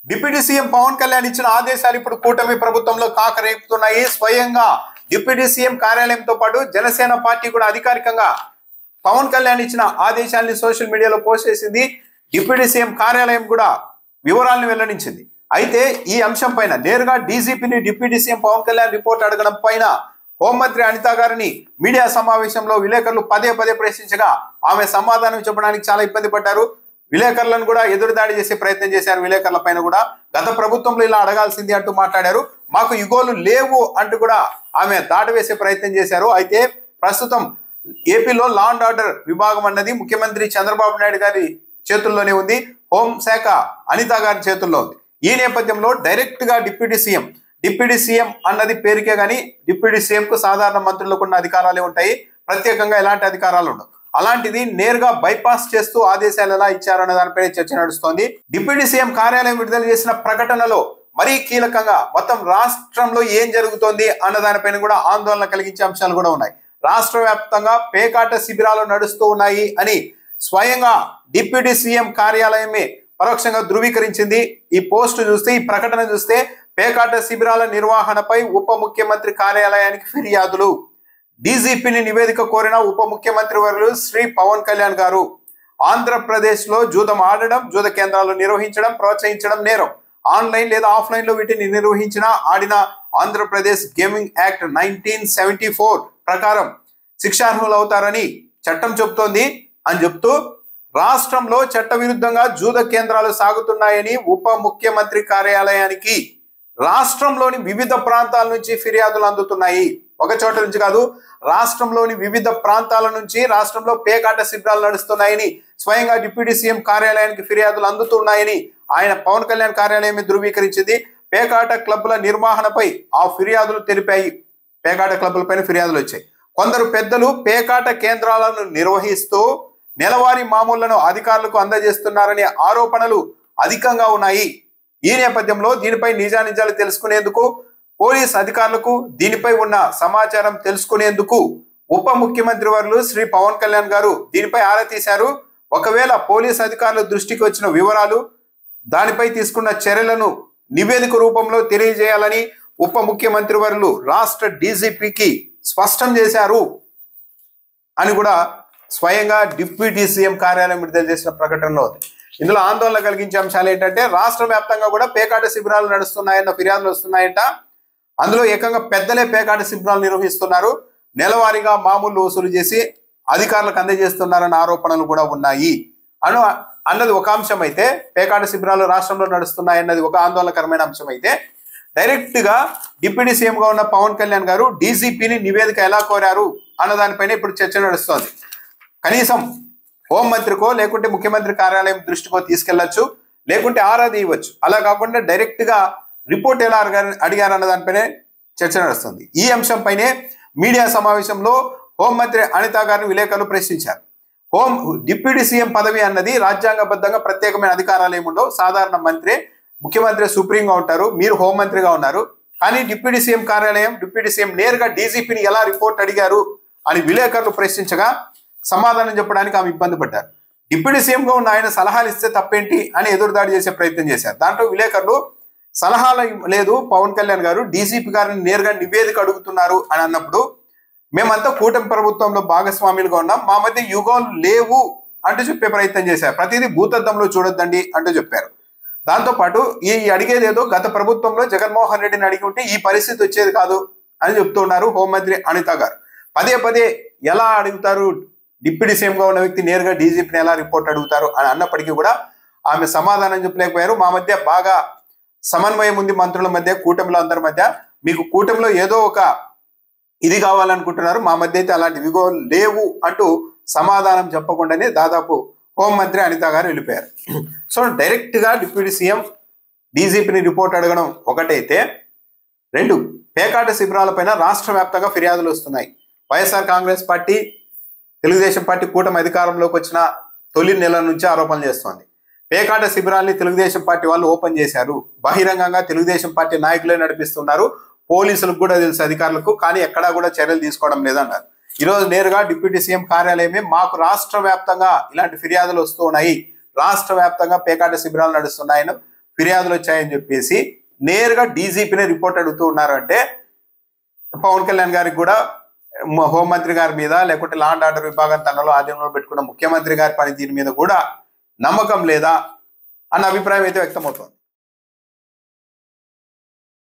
Deputy CM Pawan Kalyan ఇచ్చిన ఆదేశాలు ఇప్పుడు కూటమి ప్రభుత్వంలో కాకరేపుతున్నాయి. స్వయంగా డిప్యూటీ సీఎం కార్యాలయంతో పాటు జనసేన పార్టీ కూడా అధికారికంగా పవన్ కళ్యాణ్ ఇచ్చిన ఆదేశాన్ని సోషల్ మీడియాలో పోస్ట్ చేసింది. డిప్యూటీ సీఎం కార్యాలయం కూడా వివరాలను వెల్లడించింది. అయితే ఈ అంశం పైన నేరుగా డీజీపీని deputy CM Pawan Kalyan report అడగడం పైన హోంమంత్రి అనిత గారిని మీడియా సమావేశంలో విలేకరులు పదే పదే ప్రశ్నించగా ఆమె సమాధానం చెప్పడానికి చాలా ఇబ్బంది పడ్డారు. విలేకరులను కూడా ఎదురుదాడి చేసే ప్రయత్నం చేశారు. విలేకరుల పైన కూడా గత ప్రభుత్వంలో ఇలా అడగాల్సింది అంటూ మాట్లాడారు. మాకు ఇగోలు లేవు అంటూ కూడా ఆమె దాటవేసే ప్రయత్నం చేశారు. అయితే ప్రస్తుతం ఏపీలో లా అండ్ ఆర్డర్ విభాగం అన్నది ముఖ్యమంత్రి చంద్రబాబు నాయుడు గారి చేతుల్లోనే ఉంది. హోంశాఖ అనిత గారి చేతుల్లో ఉంది. ఈ నేపథ్యంలో డైరెక్ట్ గా డిప్యూటీ సీఎం అన్నది పేరుకే గానీ డిప్యూటీ సీఎం కు సాధారణ మంత్రులకు ఉన్న అధికారాలే ఉంటాయి. ప్రత్యేకంగా ఎలాంటి అధికారాలు ఉండవు. అలాంటిది నేరుగా బైపాస్ చేస్తూ ఆదేశాలు ఎలా ఇచ్చారన్న దానిపై చర్చ నడుస్తోంది. డిప్యూటీ సీఎం కార్యాలయం విడుదల చేసిన ప్రకటనలో మరీ కీలకంగా మొత్తం రాష్ట్రంలో ఏం జరుగుతోంది అన్న దానిపైన కూడా ఆందోళన కలిగించే అంశాలు కూడా ఉన్నాయి. రాష్ట్ర వ్యాప్తంగా పేకాట శిబిరాలు నడుస్తూ ఉన్నాయి అని స్వయంగా డిప్యూటీ సీఎం కార్యాలయమే పరోక్షంగా ధృవీకరించింది. ఈ పోస్ట్ చూస్తే, ఈ ప్రకటన చూస్తే పేకాట శిబిరాల నిర్వహణపై ఉప ముఖ్యమంత్రి కార్యాలయానికి ఫిర్యాదులు. డీజీపీని నివేదిక కోరిన ఉప ముఖ్యమంత్రి వర్యులు శ్రీ పవన్ కళ్యాణ్ గారు. ఆంధ్రప్రదేశ్ లో జూదం ఆడడం, జూద కేంద్రాలు నిర్వహించడం, ప్రోత్సహించడం నేరం. ఆన్లైన్ లేదా ఆఫ్లైన్ లో వీటిని ఆడిన ఆంధ్రప్రదేశ్ గేమింగ్ యాక్ట్ 1974 ప్రకారం శిక్షార్హులు అవుతారని చట్టం చెబుతోంది అని చెప్తూ రాష్ట్రంలో చట్టవిరుద్ధంగా జూద కేంద్రాలు సాగుతున్నాయని ఉప ముఖ్యమంత్రి కార్యాలయానికి రాష్ట్రంలోని వివిధ ప్రాంతాల నుంచి ఫిర్యాదులు అందుతున్నాయి. ఒక చోట నుంచి కాదు, రాష్ట్రంలోని వివిధ ప్రాంతాల నుంచి రాష్ట్రంలో పేకాట శిబిరాలు నడుస్తున్నాయని స్వయంగా డిప్యూటీ సీఎం కార్యాలయానికి ఫిర్యాదులు అందుతున్నాయని ఆయన పవన్ కళ్యాణ్ కార్యాలయం ధృవీకరించింది. పేకాట క్లబ్ల నిర్వహణపై ఆ ఫిర్యాదులు తెలిపాయి. పేకాట క్లబ్ల పైన ఫిర్యాదులు వచ్చాయి. కొందరు పెద్దలు పేకాట కేంద్రాలను నిర్వహిస్తూ నెలవారీ మామూళ్లను అధికారులకు అందజేస్తున్నారనే ఆరోపణలు అధికంగా ఉన్నాయి. ఈ నేపథ్యంలో దీనిపై నిజానిజాలు తెలుసుకునేందుకు పోలీస్ అధికారులకు దీనిపై ఉన్న సమాచారం తెలుసుకునేందుకు ఉప ముఖ్యమంత్రి వర్యులు శ్రీ పవన్ కళ్యాణ్ గారు దీనిపై ఆరా తీశారు. ఒకవేళ పోలీస్ అధికారుల దృష్టికి వచ్చిన వివరాలు, దానిపై తీసుకున్న చర్యలను నివేదిక రూపంలో తెలియజేయాలని ఉప ముఖ్యమంత్రి వర్యులు రాష్ట్ర డీజీపీకి స్పష్టం చేశారు అని కూడా స్వయంగా డిప్యూటీ సీఎం కార్యాలయం విడుదల చేసిన ప్రకటనలో ఉంది. ఇందులో ఆందోళన కలిగించే అంశాలు ఏంటంటే రాష్ట్ర వ్యాప్తంగా కూడా పేకాట శిబిరాలు నడుస్తున్నాయన్న ఫిర్యాదులు వస్తున్నాయంట. అందులో ఏకంగా పెద్దలే పేకాట శిబిరాలు నిర్వహిస్తున్నారు, నెలవారీగా మామూలు వసూలు చేసి అధికారులకు అందజేస్తున్నారన్న ఆరోపణలు కూడా ఉన్నాయి అన్నది ఒక అంశం. అయితే పేకాట శిబిరాలు రాష్ట్రంలో నడుస్తున్నాయన్నది ఒక ఆందోళనకరమైన అంశం. అయితే డైరెక్ట్ గా డిప్యూటీ సీఎం గా ఉన్న పవన్ కళ్యాణ్ గారు డీజీపీని నివేదిక ఎలా కోరారు అన్న దానిపైన ఇప్పుడు చర్చ నడుస్తోంది. కనీసం హోంమంత్రికో లేకుంటే ముఖ్యమంత్రి కార్యాలయం దృష్టికో తీసుకెళ్లొచ్చు, లేకుంటే ఆరా తీయవచ్చు. అలా కాకుండా డైరెక్ట్ గా రిపోర్ట్ ఎలా అడిగారు అన్న దానిపైనే చర్చ నడుస్తుంది. ఈ అంశంపైనే మీడియా సమావేశంలో హోంమంత్రి అనిత గారిని విలేకరులు ప్రశ్నించారు. డిప్యూటీ సీఎం పదవి అన్నది రాజ్యాంగబద్ధంగా ప్రత్యేకమైన అధికారాలు ఏముండవు. సాధారణ మంత్రి, ముఖ్యమంత్రి సుప్రీంగా ఉంటారు, మీరు హోంమంత్రిగా ఉన్నారు. కానీ డిప్యూటీ సీఎం కార్యాలయం, డిప్యూటీ సీఎం నేరుగా డీజీపీని ఎలా రిపోర్ట్ అడిగారు అని విలేకరులు ప్రశ్నించగా సమాధానం చెప్పడానికి ఆమె ఇబ్బంది పడ్డారు. డిప్యూటీ సీఎంగా ఉన్న ఆయన సలహాలు ఇస్తే తప్పేంటి అని ఎదురుదాడి చేసే ప్రయత్నం చేశారు. దాంట్లో విలేకరులు సలహాలు లేదు, పవన్ కళ్యాణ్ గారు డీజీపీ గారిని నేరుగా నివేదిక అడుగుతున్నారు అని అన్నప్పుడు మేమంతా కూటమి ప్రభుత్వంలో భాగస్వాములుగా ఉన్నాం, మా మధ్య యుగాలు లేవు అంటూ చెప్పే ప్రయత్నం చేశారు. ప్రతిదీ భూతద్దంలో చూడొద్దండి అంటూ చెప్పారు. దాంతోపాటు ఈ అడిగేది ఏదో గత ప్రభుత్వంలో జగన్మోహన్ రెడ్డిని అడిగి ఉంటే ఈ పరిస్థితి వచ్చేది కాదు అని చెప్తున్నారు హోంమంత్రి అనిత గారు. పదే పదే ఎలా అడుగుతారు, డిప్యూటీ సీఎంగా ఉన్న వ్యక్తి నేరుగా డీజీపీని ఎలా రిపోర్ట్ అడుగుతారు అని అన్నప్పటికీ కూడా ఆమె సమాధానం చెప్పలేకపోయారు. మా మధ్య బాగా సమన్వయం ఉంది, మంత్రుల మధ్య, కూటమిలో అందరి మధ్య. మీకు కూటమిలో ఏదో ఒక ఇది కావాలనుకుంటున్నారు, మా మధ్య అయితే అలాంటి విగో లేవు అంటూ సమాధానం చెప్పకుండానే దాదాపు హోంమంత్రి అనిత గారు వెళ్ళిపోయారు. సో డైరెక్ట్ గా డిప్యూటీ సీఎం డీజీపీని రిపోర్ట్ అడగడం ఒకటైతే, రెండు, పేకాట శిబిరాలపైన రాష్ట్ర వ్యాప్తంగా ఫిర్యాదులు వస్తున్నాయి. వైఎస్ఆర్ కాంగ్రెస్ పార్టీ, తెలుగుదేశం పార్టీ కూటమి అధికారంలోకి వచ్చిన తొలి నెల నుంచి ఆరోపణలు చేస్తోంది. పేకాట శిబిరాల్ని తెలుగుదేశం పార్టీ వాళ్ళు ఓపెన్ చేశారు, బహిరంగంగా తెలుగుదేశం పార్టీ నాయకులే నడిపిస్తున్నారు, పోలీసులకు కూడా తెలుసు అధికారులకు, కానీ ఎక్కడా కూడా చర్యలు తీసుకోవడం లేదన్నారు. ఈరోజు నేరుగా డిప్యూటీ సీఎం కార్యాలయమే మాకు రాష్ట్ర వ్యాప్తంగా ఇలాంటి ఫిర్యాదులు వస్తూ ఉన్నాయి, రాష్ట్ర వ్యాప్తంగా పేకాట శిబిరాలు నడుస్తున్నాయని ఫిర్యాదులు వచ్చాయని చెప్పేసి నేరుగా డీజీపీని రిపోర్ట్ అడుగుతూ ఉన్నారు. అంటే పవన్ కళ్యాణ్ గారికి కూడా హోంమంత్రి గారి మీద లేకుంటే లా అండ్ ఆర్డర్ విభాగం తనలో ఆధీనంలో పెట్టుకున్న ముఖ్యమంత్రి గారి పనితీరు మీద కూడా నమ్మకం లేదా అన్న అభిప్రాయం అయితే వ్యక్తమవుతోంది.